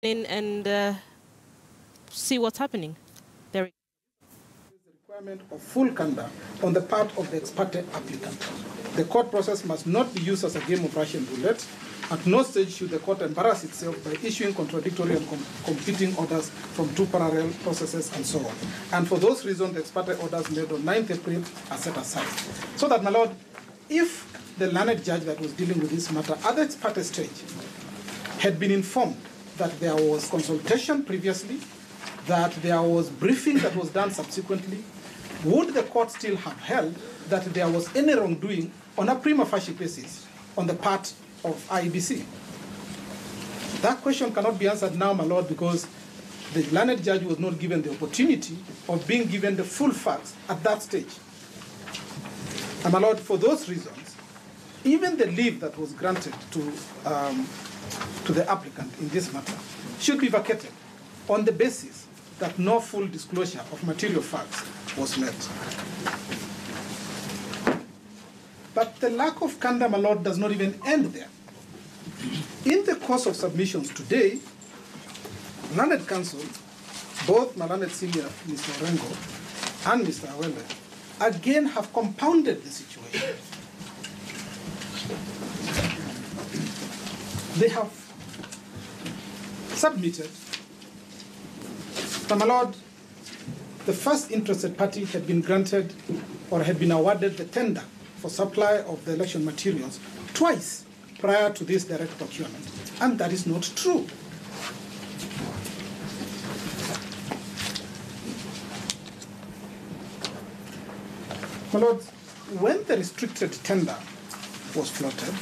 in and see what's happening. There is the requirement of full candor on the part of the ex parte applicant. The court process must not be used as a game of Russian roulette. At no stage should the court embarrass itself by issuing contradictory and competing orders from two parallel processes and so on. And for those reasons, the ex parte orders made on 9th April are set aside. So that, my lord, if the learned judge that was dealing with this matter at the ex parte stage had been informed that there was consultation previously, that there was briefing that was done subsequently, would the court still have held that there was any wrongdoing on a prima facie basis on the part of IEBC? That question cannot be answered now, my lord, because the learned judge was not given the opportunity of being given the full facts at that stage. And my lord, for those reasons, even the leave that was granted to the applicant in this matter should be vacated on the basis that no full disclosure of material facts was met. But the lack of candor, my lord, does not even end there. In the course of submissions today, learned counsel, both my learned senior, Mr. Rengo, and Mr. Awele, again have compounded the situation. They have submitted that, my lord, the first interested party had been granted or had been awarded the tender for supply of the election materials twice prior to this direct procurement. And that is not true. My lord, when the restricted tender was floated,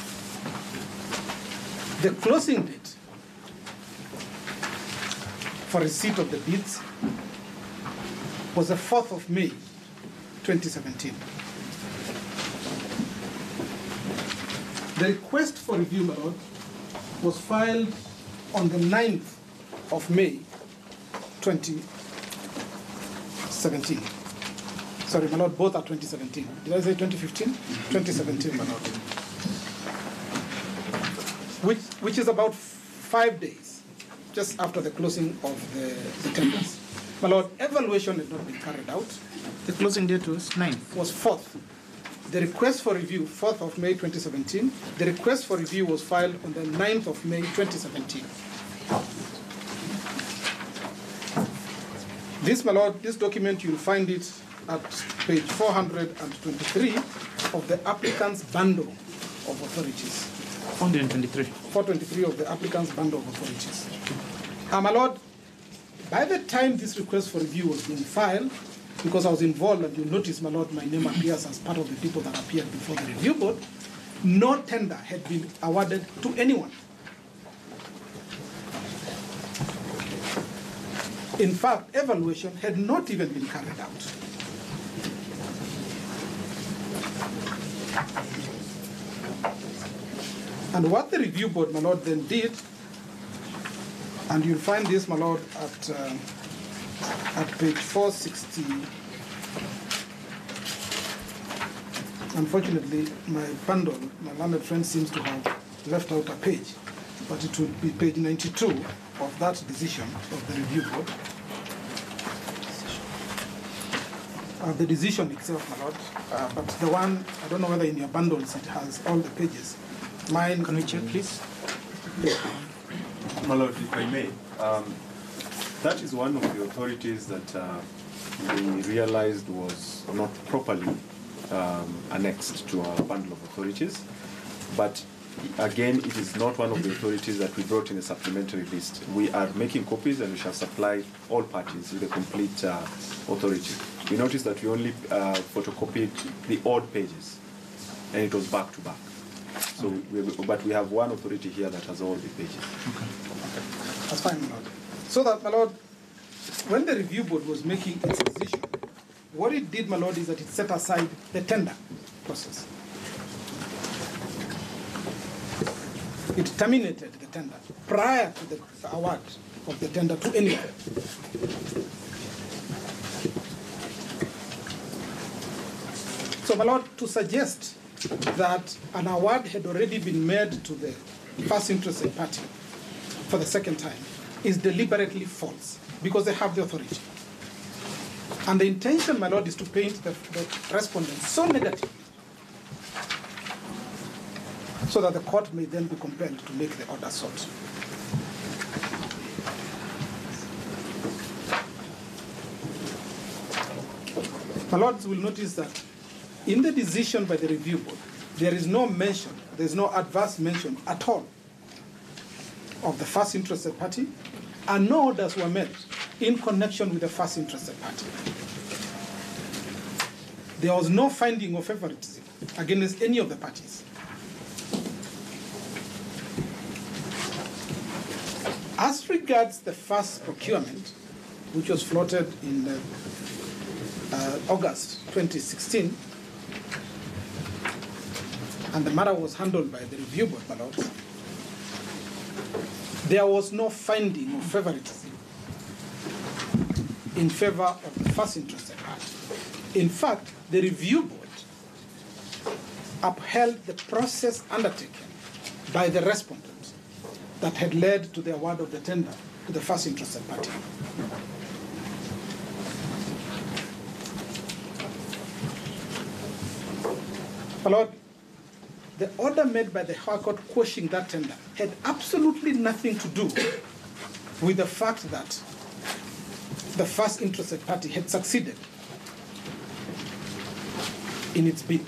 the closing date for receipt of the bids was the 4th of May, 2017. The request for review, my lord, was filed on the 9th of May, 2017. Sorry, my lord, both are 2017. Did I say 2015? 2017, my lord. Which is about 5 days, just after the closing of the tenders. My lord, evaluation had not been carried out. The closing date was 9th. Was 4th. The request for review, 4th of May 2017. The request for review was filed on the 9th of May 2017. This, my lord, this document, you'll find it at page 423 of the applicant's bundle of authorities. 423. 423 of the applicant's bundle of authorities. My lord, by the time this request for review was being filed, because I was involved, and you'll notice, my lord, my name appears as part of the people that appeared before the review board, no tender had been awarded to anyone. In fact, evaluation had not even been carried out. And what the review board, my lord, then did, and you'll find this, my lord, at page 460. Unfortunately, my bundle, my learned friend, seems to have left out a page, but it would be page 92 of that decision of the review board. The decision itself, my lord, but the one, I don't know whether in your bundles it has all the pages. Mine. Can we check, please? Yeah. My lord, if I may, that is one of the authorities that we realized was not properly annexed to our bundle of authorities. But again, it is not one of the authorities that we brought in a supplementary list. We are making copies and we shall supply all parties with a complete authority. We noticed that we only photocopied the odd pages, and it was back to back. So, but we have one authority here that has all the pages. Okay. That's fine, my lord. So that, my lord, when the review board was making its decision, what it did, my lord, is that it set aside the tender process. It terminated the tender prior to the award of the tender to anyone. So, my lord, to suggest that an award had already been made to the first interested party for the second time is deliberately false because they have the authority. And the intention, my lord, is to paint the respondent so negatively so that the court may then be compelled to make the order sought. My lords will notice that in the decision by the review board, there is no mention, there is no adverse mention at all of the first interested party, and no orders were made in connection with the first interested party. There was no finding of favoritism against any of the parties. As regards the first procurement, which was floated in August 2016, and the matter was handled by the review board, my lords, there was no finding of favoritism in favor of the first interested party. In fact, the review board upheld the process undertaken by the respondent that had led to the award of the tender to the first interested party. My lord, the order made by the High Court quashing that tender had absolutely nothing to do with the fact that the first interested party had succeeded in its bid.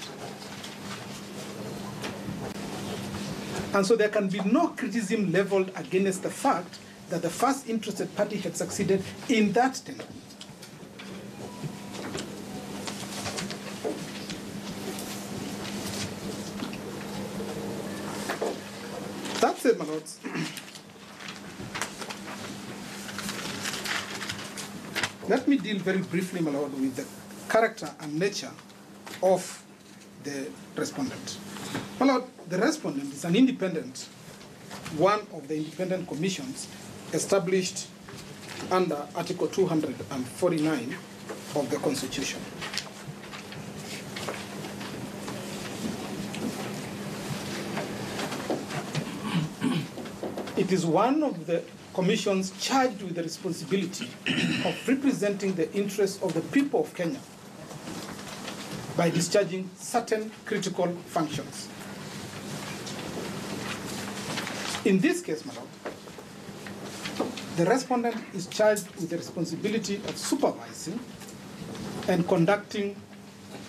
And so there can be no criticism leveled against the fact that the first interested party had succeeded in that tender. That's it, my lords. Let me deal very briefly, my lord, with the character and nature of the respondent. My lord, the respondent is an independent, one of the independent commissions established under Article 249 of the Constitution. It is one of the commissions charged with the responsibility of representing the interests of the people of Kenya by discharging certain critical functions. In this case, my lord, the respondent is charged with the responsibility of supervising and conducting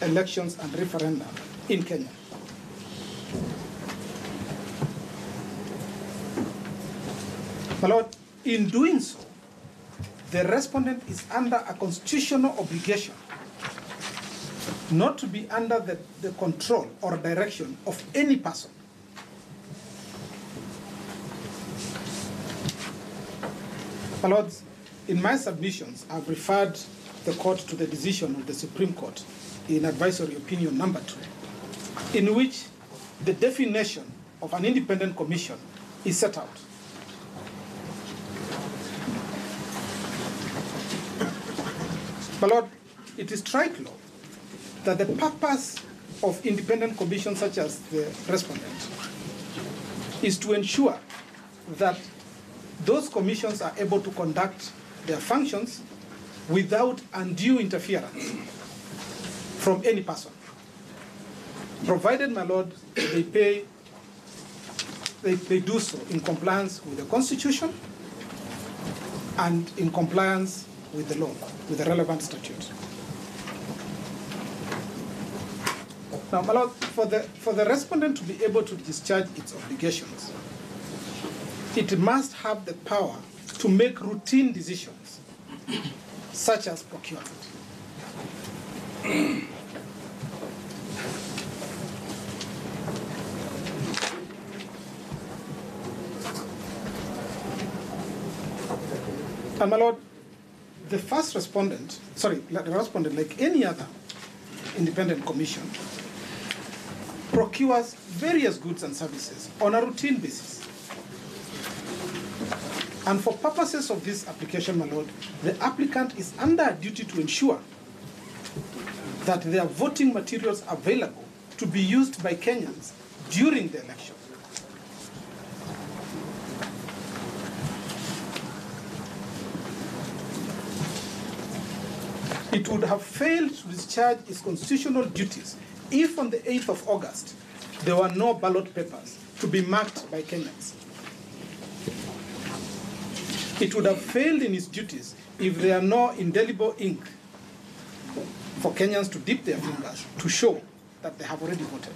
elections and referenda in Kenya. My lord, in doing so, the respondent is under a constitutional obligation not to be under the control or direction of any person. My lords, in my submissions, I've referred the court to the decision of the Supreme Court in advisory opinion number 2, in which the definition of an independent commission is set out. My lord, it is strike law that the purpose of independent commissions such as the respondent is to ensure that those commissions are able to conduct their functions without undue interference from any person, provided, my lord, they do so in compliance with the Constitution and in compliance with the law, with the relevant statute. Now, my lord, for the respondent to be able to discharge its obligations, it must have the power to make routine decisions, such as procurement. And my lord, the respondent, like any other independent commission, procures various goods and services on a routine basis. And for purposes of this application, my lord, the applicant is under a duty to ensure that there are voting materials available to be used by Kenyans during the election. it would have failed to discharge its constitutional duties if on the 8th of August there were no ballot papers to be marked by Kenyans. It would have failed in its duties if there are no indelible ink for Kenyans to dip their fingers to show that they have already voted.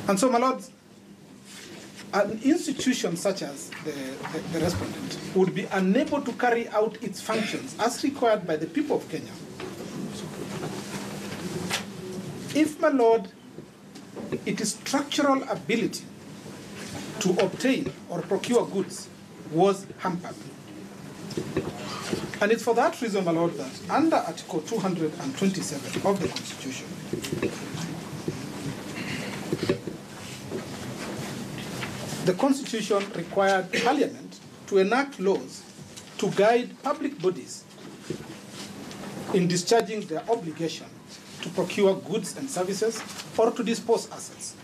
And so, my lords, an institution such as the respondent would be unable to carry out its functions as required by the people of Kenya if, my lord, its structural ability to obtain or procure goods was hampered. And it's for that reason, my lord, that under Article 227 of the Constitution, the Constitution required Parliament to enact laws to guide public bodies in discharging their obligation to procure goods and services or to dispose assets.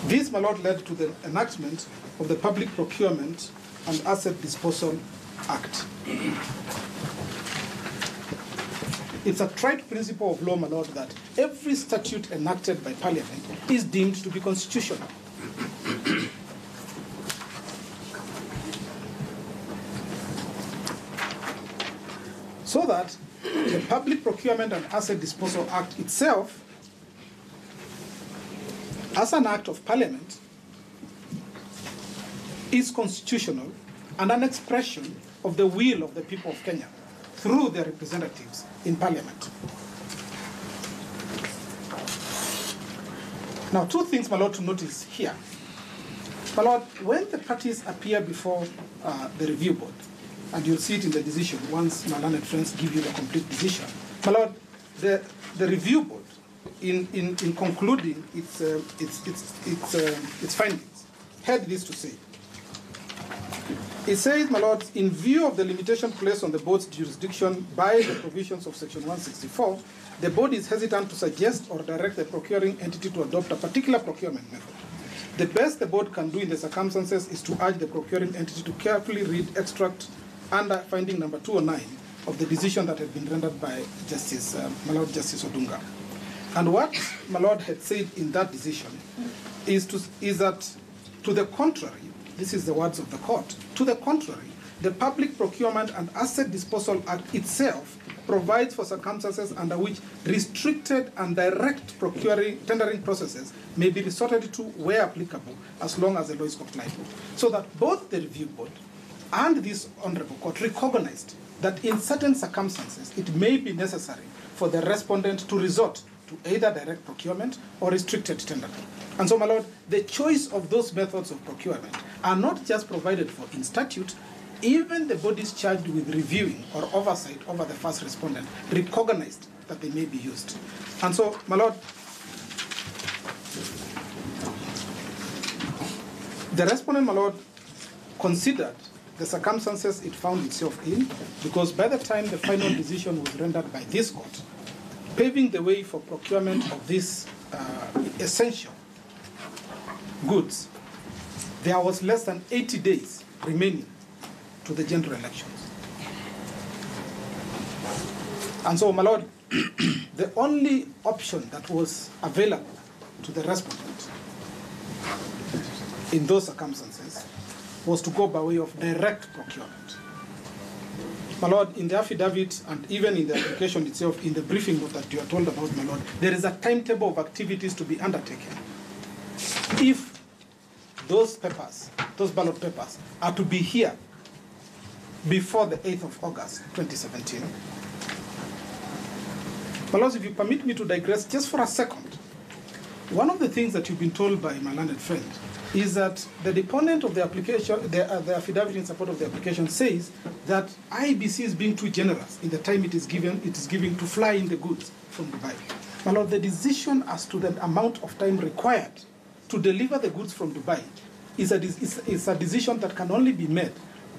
This, my lord, led to the enactment of the Public Procurement and Asset Disposal Act. It's a trite principle of law, my lord, that every statute enacted by Parliament is deemed to be constitutional. So that the Public Procurement and Asset Disposal Act itself, as an act of Parliament, is constitutional and an expression of the will of the people of Kenya through their representatives in Parliament. Now, two things, my lord, to notice here. My lord, when the parties appear before the review board, and you'll see it in the decision once my learned friends give you the complete decision, my lord, the review board, in concluding its findings, had this to say. It says, my lord, in view of the limitation placed on the board's jurisdiction by the provisions of Section 164, the board is hesitant to suggest or direct the procuring entity to adopt a particular procurement method. The best the board can do in the circumstances is to urge the procuring entity to carefully read extract under finding number 209 of the decision that had been rendered by Justice, my lord, Justice Odunga. And what my lord had said in that decision is that, to the contrary, this is the words of the court, to the contrary, the Public Procurement and Asset Disposal Act itself provides for circumstances under which restricted and direct tendering processes may be resorted to where applicable, as long as the law is complied with. So that both the review board and this honorable court recognized that in certain circumstances it may be necessary for the respondent to resort to either direct procurement or restricted tendering. And so, my lord, the choice of those methods of procurement are not just provided for in statute. Even the bodies charged with reviewing or oversight over the first respondent recognized that they may be used. And so, my lord, the respondent, my lord, considered the circumstances it found itself in, because by the time the final decision was rendered by this court, paving the way for procurement of these essential goods, there was less than 80 days remaining to the general elections. And so, my lord, the only option that was available to the respondent in those circumstances was to go by way of direct procurement. My lord, in the affidavit and even in the application itself, in the briefing note that you are told about, my lord, there is a timetable of activities to be undertaken if those papers, those ballot papers, are to be here before the 8th of August, 2017. My lords, if you permit me to digress just for a second, one of the things that you've been told by my learned friend is that the deponent of the application, the affidavit in support of the application, says that IEBC is being too generous in the time it is giving to fly in the goods from Dubai. My lord, the decision as to the amount of time required to deliver the goods from Dubai is a decision that can only be made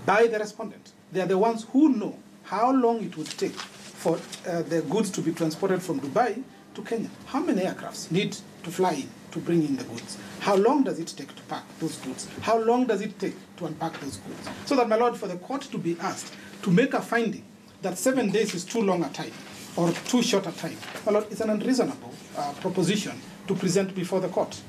by the respondent. They are the ones who know how long it would take for the goods to be transported from Dubai to Kenya. How many aircrafts need to fly in to bring in the goods? How long does it take to pack those goods? How long does it take to unpack those goods? So that, my lord, for the court to be asked to make a finding that 7 days is too long a time or too short a time, my lord, it's an unreasonable proposition to present before the court.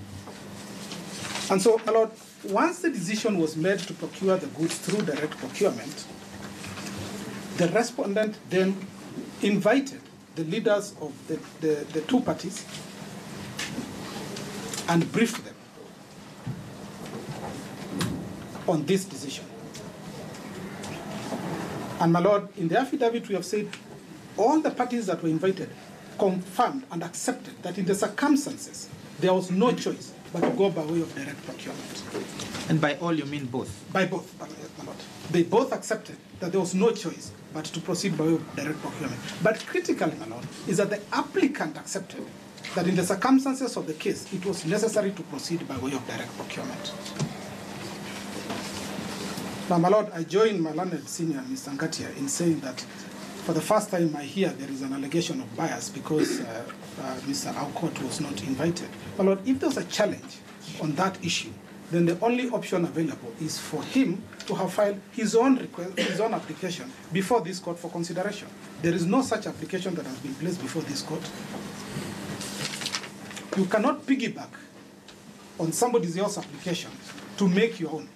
And so, my lord, once the decision was made to procure the goods through direct procurement, the respondent then invited the leaders of the two parties and briefed them on this decision. And, my lord, in the affidavit we have said all the parties that were invited confirmed and accepted that in the circumstances there was no choice but to go by way of direct procurement. And by all you mean both? By both, my lord. They both accepted that there was no choice but to proceed by way of direct procurement. But critically, my lord, is that the applicant accepted that in the circumstances of the case, it was necessary to proceed by way of direct procurement. Now, my lord, I join my learned senior, Mr. Ngatia, in saying that for the first time I hear there is an allegation of bias because Mr. Aukot was not invited. My lord, if there's a challenge on that issue, then the only option available is for him to have filed his own request, his own application before this court for consideration. There is no such application that has been placed before this court. You cannot piggyback on somebody else's application to make your own.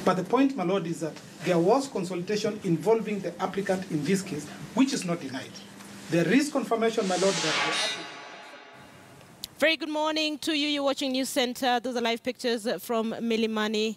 But the point, my lord, is that there was consultation involving the applicant in this case, which is not denied. There is confirmation, my lord, that the applicant... Very good morning to you. You're watching News Center. Those are live pictures from Milimani.